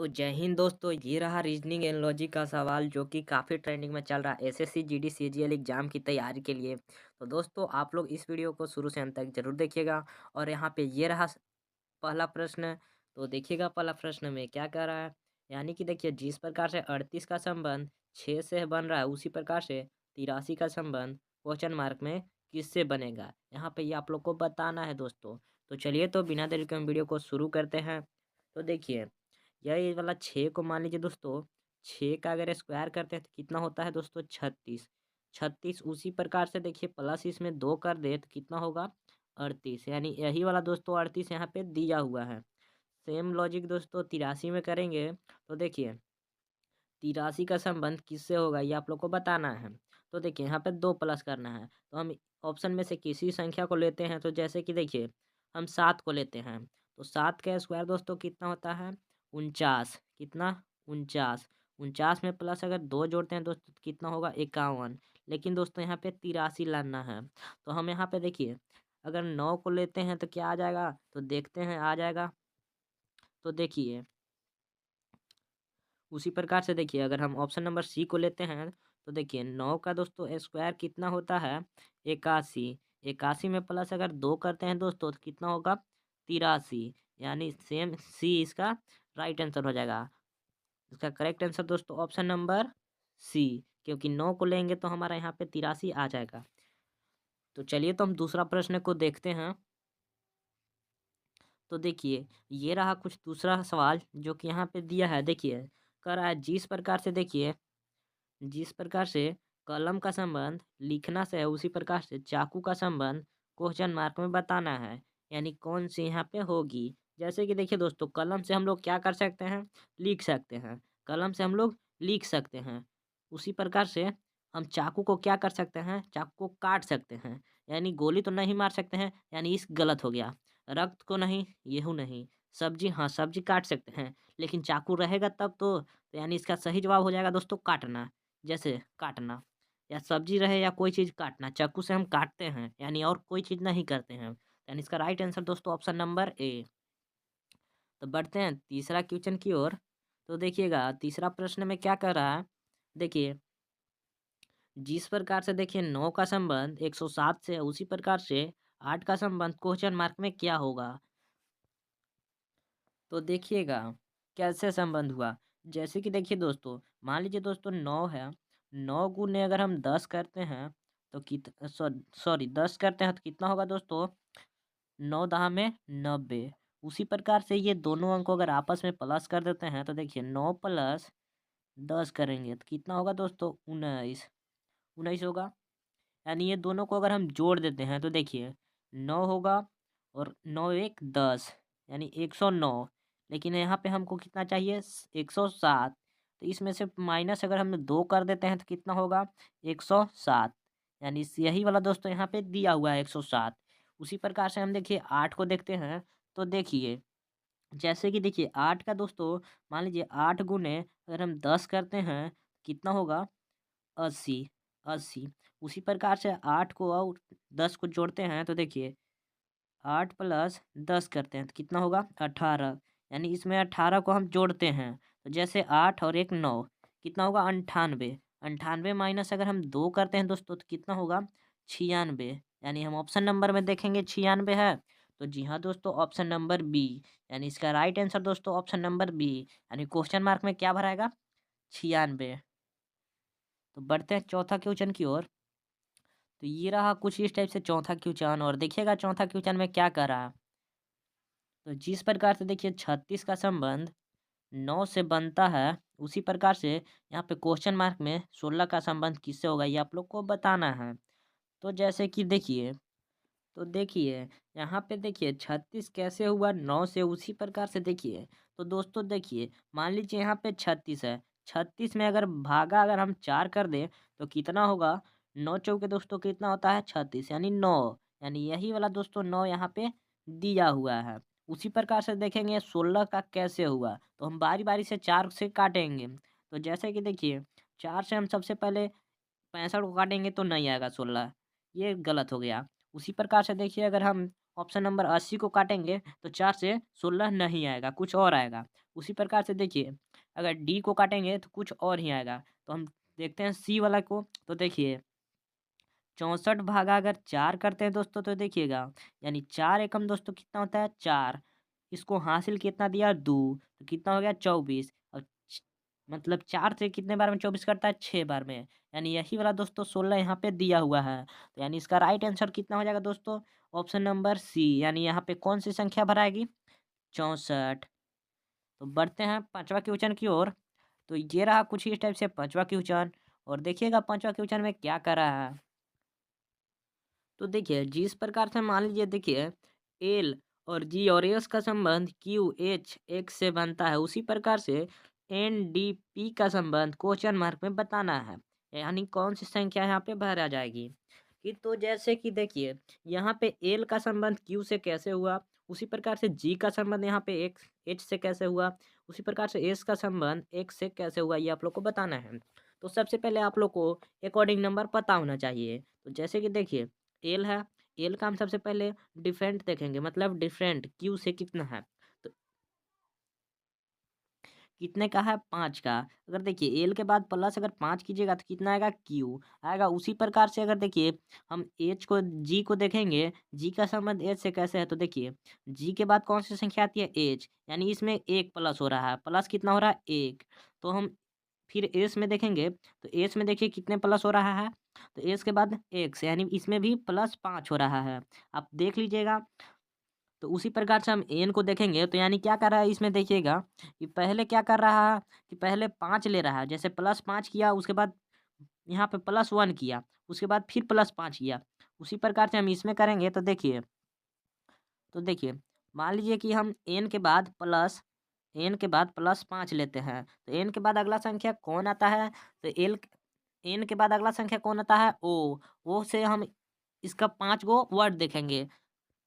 तो जय हिंद दोस्तों, ये रहा रीजनिंग एंड लॉजिक का सवाल जो कि काफ़ी ट्रेंडिंग में चल रहा है एसएससी जीडी सीजीएल एग्जाम की तैयारी के लिए। तो दोस्तों आप लोग इस वीडियो को शुरू से अंत तक जरूर देखिएगा। और यहाँ पे ये रहा पहला प्रश्न। तो देखिएगा पहला प्रश्न में क्या कह रहा है। यानी कि देखिए, जिस प्रकार से 38 का संबंध 6 से बन रहा है, उसी प्रकार से 83 का संबंध क्वेश्चन मार्क में किससे बनेगा। यहाँ पे ये आप लोग को बताना है दोस्तों। तो चलिए, तो बिना देरी के हम वीडियो को शुरू करते हैं। तो देखिए, ये वाला 6 को मान लीजिए दोस्तों, 6 का अगर स्क्वायर करते हैं तो कितना होता है दोस्तों, 36। 36 उसी प्रकार से देखिए, प्लस इसमें 2 कर दे तो कितना होगा, 38। यानी यही वाला दोस्तों 38 यहाँ पे दिया हुआ है। सेम लॉजिक दोस्तों 83 में करेंगे। तो देखिए, 83 का संबंध किससे होगा ये आप लोग को बताना है। तो देखिए, यहाँ पे 2 प्लस करना है। तो हम ऑप्शन में से किसी संख्या को लेते हैं। तो जैसे कि देखिए, हम 7 को लेते हैं। तो 7 का स्क्वायर दोस्तों कितना होता है, 49। कितना, 49। 49 में प्लस अगर 2 जोड़ते हैं दोस्तों तो कितना होगा, 51। लेकिन दोस्तों यहाँ पे 83 लाना है। तो हम यहाँ पे देखिए, अगर 9 को लेते हैं तो क्या आ जाएगा, तो देखते हैं आ जाएगा। तो देखिए, उसी प्रकार से देखिए, अगर हम ऑप्शन नंबर सी को लेते हैं तो देखिए, 9 का दोस्तों स्क्वायर कितना होता है, 81। 81 में प्लस अगर 2 करते हैं दोस्तों तो कितना होगा, 83। यानी सेम सी इसका राइट आंसर हो जाएगा। इसका करेक्ट आंसर दोस्तों ऑप्शन नंबर सी, क्योंकि 9 को लेंगे तो हमारा यहाँ पे 83 आ जाएगा। तो चलिए, तो हम दूसरा प्रश्न को देखते हैं। तो देखिए, ये रहा कुछ दूसरा सवाल जो कि यहाँ पे दिया है। देखिए, कह रहा है जिस प्रकार से कलम का संबंध लिखना से है, उसी प्रकार से चाकू का संबंध क्वेश्चन मार्क में बताना है। यानी कौन सी यहाँ पे होगी। जैसे कि देखिए दोस्तों, कलम से हम लोग क्या कर सकते हैं, लिख सकते हैं। कलम से हम लोग लिख सकते हैं। उसी प्रकार से हम चाकू को क्या कर सकते हैं, चाकू को काट सकते हैं। यानी गोली तो नहीं मार सकते हैं, यानी इस गलत हो गया। रक्त को नहीं, गेहूँ नहीं। सब्जी, हाँ सब्जी काट सकते हैं, लेकिन चाकू रहेगा तब तो यानी इसका सही जवाब हो जाएगा दोस्तों काटना। जैसे काटना, या सब्जी रहे या कोई चीज़ काटना, चाकू से हम काटते हैं, यानी और कोई चीज़ नहीं करते हैं। यानी इसका राइट आंसर दोस्तों ऑप्शन नंबर ए। तो बढ़ते हैं तीसरा क्वेश्चन की ओर। तो देखिएगा, तीसरा प्रश्न में क्या कर रहा है। देखिए, जिस प्रकार से देखिए 9 का संबंध 107 से है, उसी प्रकार से 8 का संबंध क्वेश्चन मार्क में क्या होगा। तो देखिएगा, कैसे संबंध हुआ। जैसे कि देखिए दोस्तों, मान लीजिए दोस्तों 9 है। 9 गुने अगर हम 10 करते हैं तो सॉरी 10 करते हैं तो कितना होगा दोस्तों, 9 दहा में 90। उसी प्रकार से ये दोनों अंक को अगर आपस में प्लस कर देते हैं तो देखिए, 9 प्लस 10 करेंगे तो कितना होगा दोस्तों, 19। 19 होगा। यानी ये दोनों को अगर हम जोड़ देते हैं तो देखिए, 9 होगा और 9 एक 10, यानी 109। लेकिन यहाँ पे हमको कितना चाहिए, 107। तो इसमें से माइनस अगर हम 2 कर देते हैं तो कितना होगा, 107। यानी यही वाला दोस्तों यहाँ पे दिया हुआ है, 107। उसी प्रकार से हम देखिए 8 को देखते हैं। तो देखिए, जैसे कि देखिए 8 का दोस्तों, मान लीजिए 8 गुने अगर हम 10 करते हैं कितना होगा, 80। 80। उसी प्रकार से 8 को और 10 को जोड़ते हैं तो देखिए, 8 प्लस 10 करते हैं तो कितना होगा, 18। यानी इसमें 18 को हम जोड़ते हैं तो जैसे 8 और एक 9, कितना होगा, 98। 98 माइनस अगर हम 2 करते हैं दोस्तों तो कितना होगा, 96। यानी हम ऑप्शन नंबर में देखेंगे 96 है। तो जी हाँ दोस्तों, ऑप्शन नंबर बी। यानी इसका राइट आंसर दोस्तों ऑप्शन नंबर बी। यानी क्वेश्चन मार्क में क्या भराएगा, 96। तो बढ़ते हैं चौथा क्वेश्चन की ओर। तो ये रहा कुछ इस टाइप से चौथा क्वेश्चन। और देखिएगा चौथा क्वेश्चन में क्या कर रहा है। तो जिस प्रकार से देखिए 36 का संबंध 9 से बनता है, उसी प्रकार से यहाँ पे क्वेश्चन मार्क में 16 का संबंध किससे होगा ये आप लोग को बताना है। तो जैसे कि देखिए, तो देखिए यहाँ पे देखिए 36 कैसे हुआ 9 से, उसी प्रकार से देखिए। तो दोस्तों देखिए, मान लीजिए यहाँ पे 36 है। 36 में अगर भागा अगर हम 4 कर दें तो कितना होगा, 9 चौके दोस्तों कितना होता है, 36। यानी 9। यानी यही वाला दोस्तों 9 यहाँ पे दिया हुआ है। उसी प्रकार से देखेंगे 16 का कैसे हुआ। तो हम बारी बारी से 4 से काटेंगे। तो जैसे कि देखिए, 4 से हम सबसे पहले 65 को काटेंगे तो नहीं आएगा 16, ये गलत हो गया। उसी प्रकार से देखिए, अगर हम ऑप्शन नंबर 80 को काटेंगे तो 4 से 16 नहीं आएगा, कुछ और आएगा। उसी प्रकार से देखिए अगर डी को काटेंगे तो कुछ और ही आएगा। तो हम देखते हैं सी वाला को, तो देखिए 64 भागा अगर 4 करते हैं दोस्तों तो देखिएगा, यानी 4 एकम दोस्तों कितना होता है 4। इसको हासिल कितना दिया 2, तो कितना हो गया 24। और मतलब 4 से कितने बार में 24 करता है 6 बार में, यानी यही वाला दोस्तों 16 यहाँ पे दिया हुआ है। तो यानी इसका राइट आंसर कितना हो जाएगा दोस्तों, ऑप्शन नंबर सी, यानी यहाँ पे कौन सी संख्या भराएगी 64। तो बढ़ते हैं पांचवा क्वेश्चन की ओर। तो ये रहा कुछ ही इस टाइप से पांचवा क्वेश्चन, और देखिएगा पांचवा क्वेश्चन में क्या कर रहा है। तो देखिए जिस प्रकार से मान लीजिए देखिए एल और जी और एस का संबंध क्यू एच एक्स से बनता है, उसी प्रकार से एन डी पी का संबंध क्वेश्चन मार्क में बताना है, यानी कौन सी संख्या यहाँ पे भरा जाएगी। कि तो जैसे कि देखिए यहाँ पे एल का संबंध क्यू से कैसे हुआ, उसी प्रकार से जी का संबंध यहाँ पे एक्स एच से कैसे हुआ, उसी प्रकार से एस का संबंध एक्स से कैसे हुआ, ये आप लोग को बताना है। तो सबसे पहले आप लोग को अकॉर्डिंग नंबर पता होना चाहिए। तो जैसे कि देखिए एल है, एल का हम सबसे पहले डिफरेंट देखेंगे, मतलब डिफरेंट क्यू से कितना है। तो कितने का है 5 का। अगर देखिए एल के बाद प्लस अगर 5 कीजिएगा तो कितना आएगा क्यू आएगा। उसी प्रकार से अगर देखिए हम एच को जी को देखेंगे, जी का संबंध एच से कैसे है, तो देखिए जी के बाद कौन सी संख्या आती है एच, यानी इसमें एक प्लस हो रहा है, प्लस कितना हो रहा है एक। तो हम फिर एस में देखेंगे, तो एस में देखिए कितने प्लस हो रहा है, तो एस के बाद एक्स, यानी इसमें भी +5 हो रहा है, आप देख लीजिएगा। तो उसी प्रकार से हम एन को देखेंगे, तो यानी क्या कर रहा है इसमें देखिएगा कि पहले क्या कर रहा है कि पहले 5 ले रहा है, जैसे +5 किया उसके बाद यहाँ पे +1 किया, उसके बाद फिर +5 किया। उसी प्रकार से हम इसमें करेंगे, तो देखिए मान लीजिए कि हम एन के बाद +5 लेते हैं, तो एन के बाद अगला संख्या कौन आता है, तो एन के बाद अगला संख्या कौन आता है ओ से हम इसका 5 गो वर्ड देखेंगे।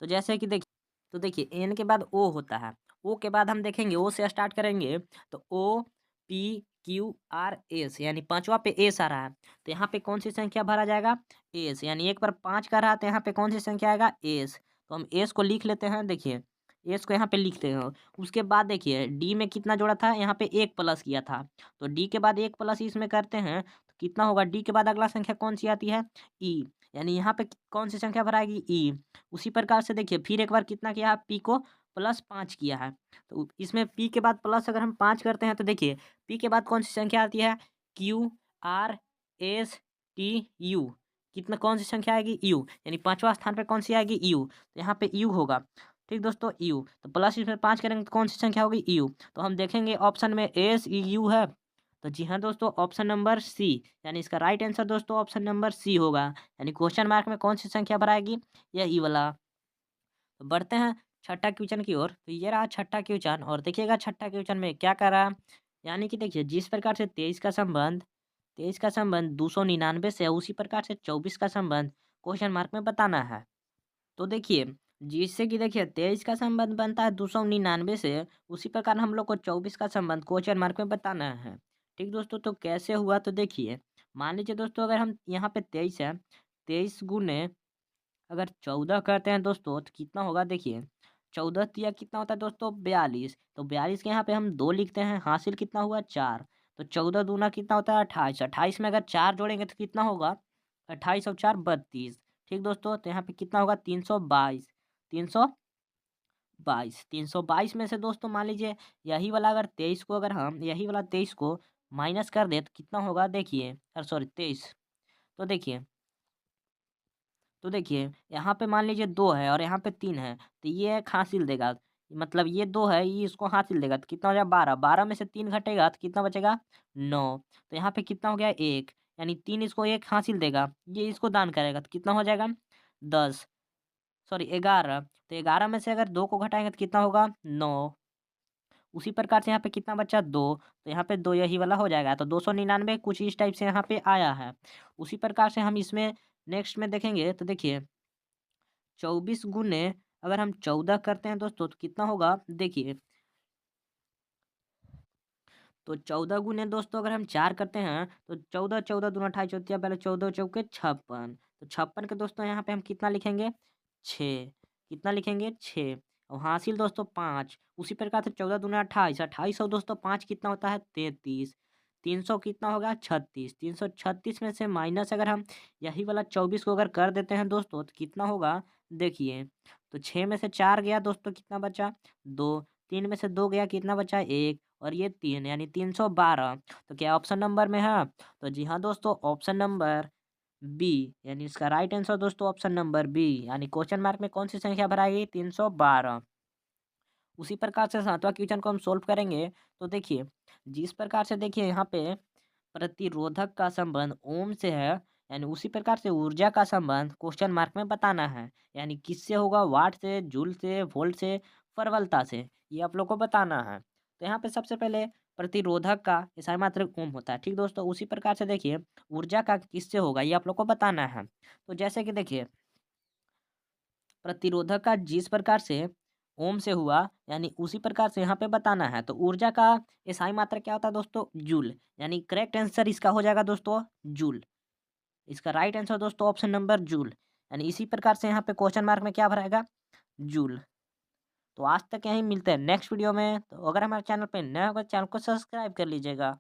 तो जैसे कि देखिए, तो देखिए एन के बाद ओ होता है, ओ के बाद हम देखेंगे ओ से स्टार्ट करेंगे, तो O P Q R S, यानी पांचवा पे एस आ रहा है, तो यहाँ पे कौन सी संख्या भरा जाएगा एस, यानी एक बार 5 का रहा है, तो यहाँ पे कौन सी संख्या आएगा एस। तो हम एस को लिख लेते हैं, देखिए एस को यहाँ पे लिखते हैं। उसके बाद देखिए डी में कितना जोड़ा था, यहाँ पे एक प्लस किया था, तो डी के बाद एक प्लस इसमें करते हैं तो कितना होगा, डी के बाद अगला संख्या कौन सी आती है ई, यानी यहाँ पे कौन सी संख्या भराएगी ई। उसी प्रकार से देखिए फिर एक बार कितना किया है, पी को +5 किया है, तो इसमें पी के बाद प्लस अगर हम 5 करते हैं तो देखिए पी के बाद कौन सी संख्या आती है Q R S T U, कितना कौन सी संख्या आएगी यू, यानी पांचवा स्थान पे कौन सी आएगी यू, तो यहाँ पे यू होगा। ठीक दोस्तों यू, तो प्लस इसमें 5 करेंगे तो कौन सी संख्या होगी यू, तो हम देखेंगे ऑप्शन में एस यू है। तो जी हाँ दोस्तों ऑप्शन नंबर सी, यानी इसका राइट आंसर दोस्तों ऑप्शन नंबर सी होगा, यानी क्वेश्चन मार्क में कौन सी संख्या भराएगी, यही वाला। तो बढ़ते हैं छठा क्वेश्चन की ओर। तो ये रहा छठा क्वेश्चन, और देखिएगा छठा क्वेश्चन में क्या कर रहा है, यानी कि देखिए जिस प्रकार से 23 का संबंध 299 से है, उसी प्रकार से 24 का संबंध क्वेश्चन मार्क में बताना है। तो देखिए जिससे कि देखिए 23 का संबंध बनता है 299 से, उसी प्रकार हम लोग को 24 का संबंध क्वेश्चन मार्क में बताना है। ठीक दोस्तों, तो कैसे हुआ, तो देखिए मान लीजिए दोस्तों अगर हम यहाँ पे 23 है, 23 गुने अगर 14 करते हैं दोस्तों तो कितना होगा, देखिए 14 तिया कितना होता है दोस्तों 42, तो 42 के यहाँ पे हम 2 लिखते हैं, हासिल कितना हुआ 4, तो 14 दूना कितना होता है 28, 28 में अगर 4 जोड़ेंगे तो कितना होगा 28 और 4 32। ठीक दोस्तों, तो यहाँ पे कितना होगा 322, 322 में से दोस्तों मान लीजिए यही वाला अगर 23 को, अगर हम यही वाला 23 को माइनस कर दे तो कितना होगा, देखिए अरे सॉरी 23। तो देखिए तो देखिए यहाँ पे मान लीजिए 2 है और यहाँ पे 3 है, तो ये एक हासिल देगा, मतलब ये 2 है ये इसको हासिल देगा, तो कितना हो जाएगा 12, 12 में से 3 घटेगा तो कितना बचेगा 9। तो यहाँ पे कितना हो गया 1, यानी 3 इसको 1 हासिल देगा, ये इसको दान करेगा तो कितना हो जाएगा 10, सॉरी 11। तो 11 में से अगर 2 को घटाएंगे तो कितना होगा 9। उसी प्रकार से यहाँ पे कितना बचा 2, तो यहाँ पे 2 यही वाला हो जाएगा, तो 299 कुछ इस टाइप से यहाँ पे आया है। उसी प्रकार से हम इसमें नेक्स्ट में देखेंगे, तो देखिए 24 गुने अगर हम 14 करते हैं दोस्तों तो कितना होगा, देखिए तो 14 गुने दोस्तों अगर हम 4 करते हैं तो 14 14 दूना 28 चौथिया पहले 14 चौके 56, तो 56 के दोस्तों यहाँ पे हम कितना लिखेंगे 6, कितना लिखेंगे 6 और हासिल दोस्तों 5। उसी प्रकार से 14 दूनी 28, 28 और दोस्तों 5 कितना होता है 33। 300 कितना होगा 36। 336 में से माइनस अगर हम यही वाला 24 को अगर कर देते हैं दोस्तों तो कितना होगा देखिए। तो 6 में से 4 गया दोस्तों कितना बचा 2। 3 में से 2 गया कितना बचा 1 और ये 3 यानी 312। तो क्या ऑप्शन नंबर में है? तो जी हाँ दोस्तों, ऑप्शन नंबर बी यानी इसका राइट आंसर दोस्तों ऑप्शन नंबर बी यानी क्वेश्चन मार्क में कौन सी संख्या भराएगी 312। उसी प्रकार से सातवां क्वेश्चन को हम सोल्व करेंगे। तो देखिए जिस प्रकार से देखिए यहाँ पे प्रतिरोधक का संबंध ओम से है, यानी उसी प्रकार से ऊर्जा का संबंध क्वेश्चन मार्क में बताना है। यानी किससे होगा, वाट से, जूल से, वोल्ट से, प्रबलता से, ये आप लोग को बताना है। तो यहाँ पे सबसे पहले प्रतिरोधक का इकाई मात्रक ओम होता है, ठीक दोस्तों। उसी प्रकार से देखिए ऊर्जा का किससे होगा ये आप लोग को बताना है। तो जैसे कि देखिए प्रतिरोधक का जिस प्रकार से ओम से हुआ, यानी उसी प्रकार से यहाँ पे बताना है। तो ऊर्जा का एसआई मात्रा क्या होता है दोस्तों, जूल। यानी करेक्ट आंसर इसका हो जाएगा दोस्तों जूल। इसका राइट आंसर दोस्तों ऑप्शन नंबर जूल। यानी इसी प्रकार से यहाँ पे क्वेश्चन मार्क में क्या भराएगा, जूल। तो आज तक यहीं मिलते हैं नेक्स्ट वीडियो में। तो अगर हमारे चैनल पे नया होगा चैनल को सब्सक्राइब कर लीजिएगा।